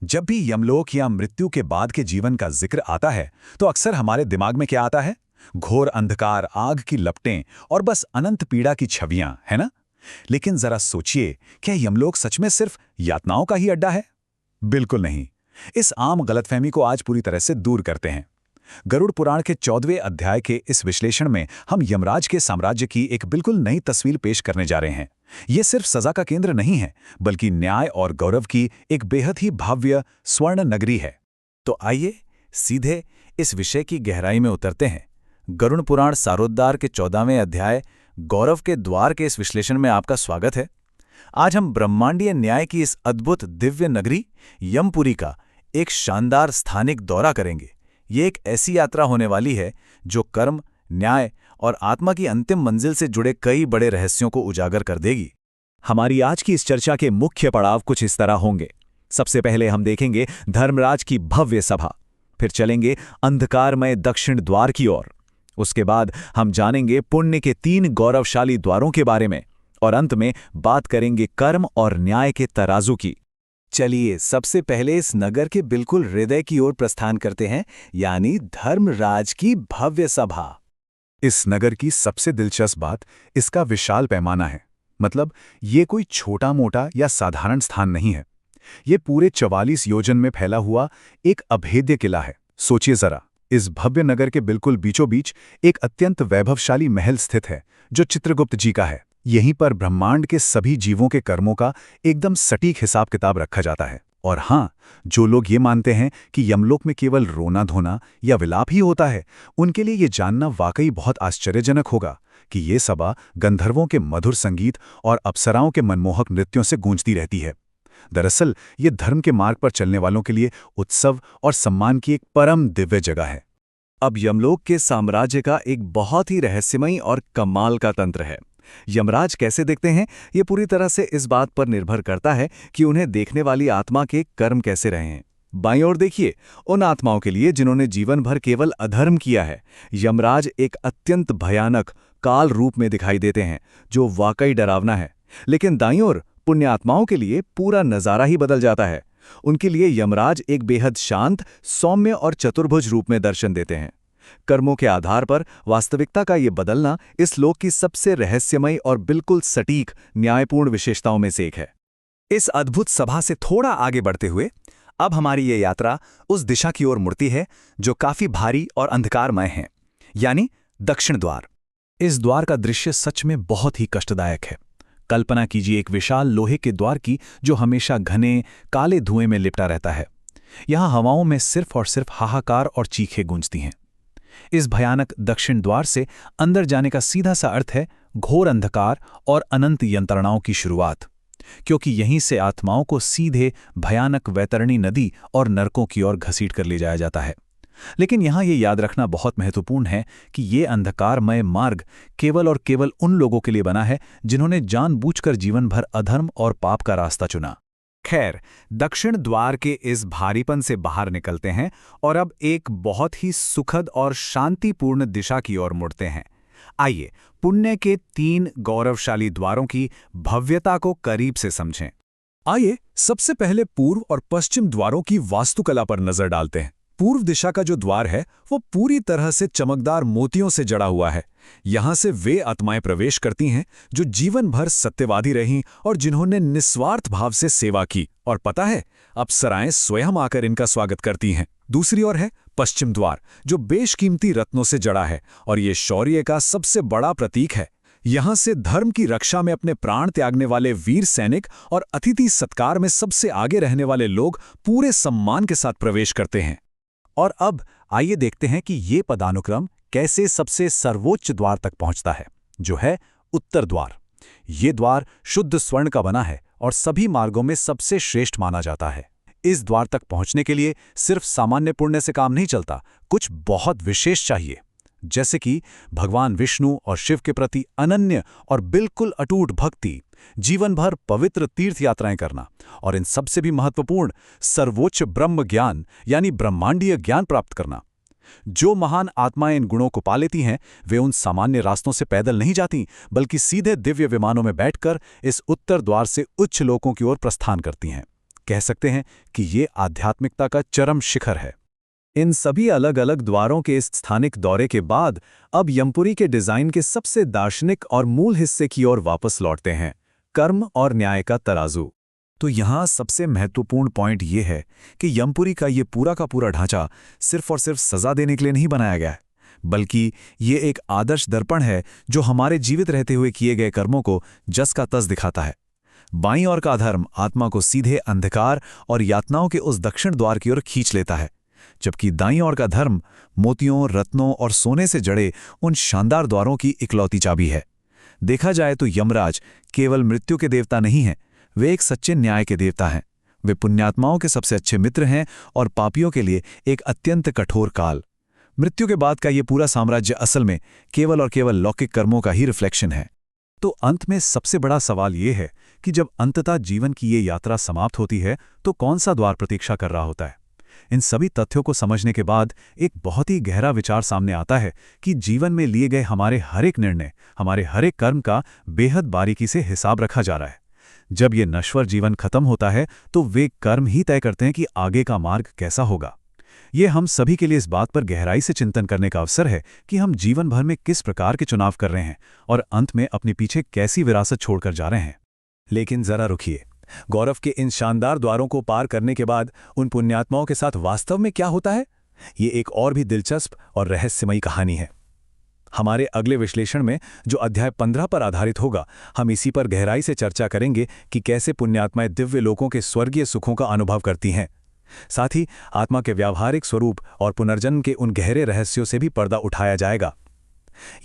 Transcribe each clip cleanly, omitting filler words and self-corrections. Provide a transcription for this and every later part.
जब भी यमलोक या मृत्यु के बाद के जीवन का जिक्र आता है तो अक्सर हमारे दिमाग में क्या आता है? घोर अंधकार, आग की लपटें और बस अनंत पीड़ा की छवियां, है ना? लेकिन जरा सोचिए, क्या यमलोक सच में सिर्फ यातनाओं का ही अड्डा है? बिल्कुल नहीं। इस आम गलतफहमी को आज पूरी तरह से दूर करते हैं। गरुड़ पुराण के 14वें अध्याय के इस विश्लेषण में हम यमराज के साम्राज्य की एक बिल्कुल नई तस्वीर पेश करने जा रहे हैं। ये सिर्फ सजा का केंद्र नहीं है, बल्कि न्याय और गौरव की एक बेहद ही भव्य स्वर्ण नगरी है। तो आइए सीधे इस विषय की गहराई में उतरते हैं। गरुड़ पुराण सारोद्धार के 14वें अध्याय गौरव के द्वार के इस विश्लेषण में आपका स्वागत है। आज हम ब्रह्मांडीय न्याय की इस अद्भुत दिव्य नगरी यमपुरी का एक शानदार स्थानिक दौरा करेंगे। ये एक ऐसी यात्रा होने वाली है जो कर्म, न्याय और आत्मा की अंतिम मंजिल से जुड़े कई बड़े रहस्यों को उजागर कर देगी। हमारी आज की इस चर्चा के मुख्य पड़ाव कुछ इस तरह होंगे। सबसे पहले हम देखेंगे धर्मराज की भव्य सभा, फिर चलेंगे अंधकारमय दक्षिण द्वार की ओर। उसके बाद हम जानेंगे पुण्य के 3 गौरवशाली द्वारों के बारे में, और अंत में बात करेंगे कर्म और न्याय के तराजू की। चलिए सबसे पहले इस नगर के बिल्कुल हृदय की ओर प्रस्थान करते हैं, यानी धर्मराज की भव्य सभा। इस नगर की सबसे दिलचस्प बात इसका विशाल पैमाना है। मतलब ये कोई छोटा मोटा या साधारण स्थान नहीं है। ये पूरे 44 योजन में फैला हुआ एक अभेद्य किला है। सोचिए जरा, इस भव्य नगर के बिल्कुल बीचों बीच एक अत्यंत वैभवशाली महल स्थित है, जो चित्रगुप्त जी का है। यहीं पर ब्रह्मांड के सभी जीवों के कर्मों का एकदम सटीक हिसाब किताब रखा जाता है। और हाँ, जो लोग ये मानते हैं कि यमलोक में केवल रोना धोना या विलाप ही होता है, उनके लिए ये जानना वाकई बहुत आश्चर्यजनक होगा कि ये सभा गंधर्वों के मधुर संगीत और अप्सराओं के मनमोहक नृत्यों से गूंजती रहती है। दरअसल ये धर्म के मार्ग पर चलने वालों के लिए उत्सव और सम्मान की एक परम दिव्य जगह है। अब यमलोक के साम्राज्य का एक बहुत ही रहस्यमयी और कमाल का तंत्र है। यमराज कैसे दिखते हैं, ये पूरी तरह से इस बात पर निर्भर करता है कि उन्हें देखने वाली आत्मा के कर्म कैसे रहे हैं। बाईं ओर देखिए, उन आत्माओं के लिए जिन्होंने जीवन भर केवल अधर्म किया है, यमराज एक अत्यंत भयानक काल रूप में दिखाई देते हैं, जो वाकई डरावना है। लेकिन दाईं ओर पुण्य आत्माओं के लिए पूरा नजारा ही बदल जाता है। उनके लिए यमराज एक बेहद शांत, सौम्य और चतुर्भुज रूप में दर्शन देते हैं। कर्मों के आधार पर वास्तविकता का ये बदलना इस लोक की सबसे रहस्यमयी और बिल्कुल सटीक न्यायपूर्ण विशेषताओं में से एक है। इस अद्भुत सभा से थोड़ा आगे बढ़ते हुए अब हमारी ये यात्रा उस दिशा की ओर मुड़ती है जो काफी भारी और अंधकारमय है, यानी दक्षिण द्वार। इस द्वार का दृश्य सच में बहुत ही कष्टदायक है। कल्पना कीजिए एक विशाल लोहे के द्वार की, जो हमेशा घने काले धुएं में लिपटा रहता है। यहां हवाओं में सिर्फ और सिर्फ हाहाकार और चीखें गूंजती हैं। इस भयानक दक्षिण द्वार से अंदर जाने का सीधा सा अर्थ है घोर अंधकार और अनंत यंत्रणाओं की शुरुआत, क्योंकि यहीं से आत्माओं को सीधे भयानक वैतरणी नदी और नरकों की ओर घसीट कर ले जाया जाता है। लेकिन यहां ये याद रखना बहुत महत्वपूर्ण है कि ये अंधकारमय मार्ग केवल और केवल उन लोगों के लिए बना है जिन्होंने जानबूझकर जीवन भर अधर्म और पाप का रास्ता चुना। खैर, दक्षिण द्वार के इस भारीपन से बाहर निकलते हैं और अब एक बहुत ही सुखद और शांतिपूर्ण दिशा की ओर मुड़ते हैं। आइए पुण्य के 3 गौरवशाली द्वारों की भव्यता को करीब से समझें। आइए सबसे पहले पूर्व और पश्चिम द्वारों की वास्तुकला पर नजर डालते हैं। पूर्व दिशा का जो द्वार है वो पूरी तरह से चमकदार मोतियों से जड़ा हुआ है। यहां से वे आत्माएं प्रवेश करती हैं जो जीवन भर सत्यवादी रहीं और जिन्होंने निस्वार्थ भाव से सेवा की, और पता है, अप्सराएं स्वयं आकर इनका स्वागत करती हैं। दूसरी ओर है पश्चिम द्वार, जो बेशकीमती रत्नों से जड़ा है और ये शौर्य का सबसे बड़ा प्रतीक है। यहां से धर्म की रक्षा में अपने प्राण त्यागने वाले वीर सैनिक और अतिथि सत्कार में सबसे आगे रहने वाले लोग पूरे सम्मान के साथ प्रवेश करते हैं। और अब आइए देखते हैं कि ये पदानुक्रम कैसे सबसे सर्वोच्च द्वार तक पहुंचता है, जो है उत्तर द्वार। ये द्वार शुद्ध स्वर्ण का बना है और सभी मार्गों में सबसे श्रेष्ठ माना जाता है। इस द्वार तक पहुंचने के लिए सिर्फ सामान्य पुण्य से काम नहीं चलता, कुछ बहुत विशेष चाहिए, जैसे कि भगवान विष्णु और शिव के प्रति अनन्य और बिल्कुल अटूट भक्ति, जीवन भर पवित्र तीर्थ यात्राएं करना, और इन सबसे भी महत्वपूर्ण सर्वोच्च ब्रह्म ज्ञान यानी ब्रह्मांडीय ज्ञान प्राप्त करना। जो महान आत्माएं इन गुणों को पा लेती हैं, वे उन सामान्य रास्तों से पैदल नहीं जाती, बल्कि सीधे दिव्य विमानों में बैठकर इस उत्तर द्वार से उच्च लोकों की ओर प्रस्थान करती हैं। कह सकते हैं कि ये आध्यात्मिकता का चरम शिखर है। इन सभी अलग अलग द्वारों के इस स्थानिक दौरे के बाद अब यमपुरी के डिजाइन के सबसे दार्शनिक और मूल हिस्से की ओर वापस लौटते हैं, कर्म और न्याय का तराजू। तो यहाँ सबसे महत्वपूर्ण पॉइंट ये है कि यमपुरी का ये पूरा का पूरा ढांचा सिर्फ और सिर्फ सजा देने के लिए नहीं बनाया गया है, बल्कि ये एक आदर्श दर्पण है जो हमारे जीवित रहते हुए किए गए कर्मों को जस का तस दिखाता है। बाईं ओर का अधर्म आत्मा को सीधे अंधकार और यातनाओं के उस दक्षिण द्वार की ओर खींच लेता है, जबकि दाईं ओर का धर्म मोतियों, रत्नों और सोने से जड़े उन शानदार द्वारों की इकलौती चाबी है। देखा जाए तो यमराज केवल मृत्यु के देवता नहीं हैं, वे एक सच्चे न्याय के देवता हैं। वे पुण्यात्माओं के सबसे अच्छे मित्र हैं और पापियों के लिए एक अत्यंत कठोर काल। मृत्यु के बाद का ये पूरा साम्राज्य असल में केवल और केवल लौकिक कर्मों का ही रिफ्लेक्शन है। तो अंत में सबसे बड़ा सवाल ये है कि जब अंततः जीवन की ये यात्रा समाप्त होती है तो कौन सा द्वार प्रतीक्षा कर रहा होता है? इन सभी तथ्यों को समझने के बाद एक बहुत ही गहरा विचार सामने आता है कि जीवन में लिए गए हमारे हर एक निर्णय, हमारे हर एक कर्म का बेहद बारीकी से हिसाब रखा जा रहा है। जब ये नश्वर जीवन खत्म होता है तो वे कर्म ही तय करते हैं कि आगे का मार्ग कैसा होगा। ये हम सभी के लिए इस बात पर गहराई से चिंतन करने का अवसर है कि हम जीवन भर में किस प्रकार के चुनाव कर रहे हैं और अंत में अपने पीछे कैसी विरासत छोड़कर जा रहे हैं। लेकिन जरा रुकिए, गौरव के इन शानदार द्वारों को पार करने के बाद उन पुण्यात्माओं के साथ वास्तव में क्या होता है, ये एक और भी दिलचस्प और रहस्यमयी कहानी है। हमारे अगले विश्लेषण में, जो अध्याय 15 पर आधारित होगा, हम इसी पर गहराई से चर्चा करेंगे कि कैसे पुण्यात्माएं दिव्य लोकों के स्वर्गीय सुखों का अनुभव करती हैं। साथ ही आत्मा के व्यावहारिक स्वरूप और पुनर्जन्म के उन गहरे रहस्यों से भी पर्दा उठाया जाएगा।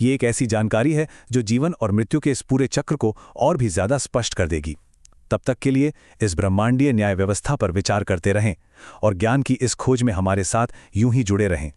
ये एक ऐसी जानकारी है जो जीवन और मृत्यु के इस पूरे चक्र को और भी ज्यादा स्पष्ट कर देगी। तब तक के लिए इस ब्रह्मांडीय न्याय व्यवस्था पर विचार करते रहें और ज्ञान की इस खोज में हमारे साथ यूं ही जुड़े रहें।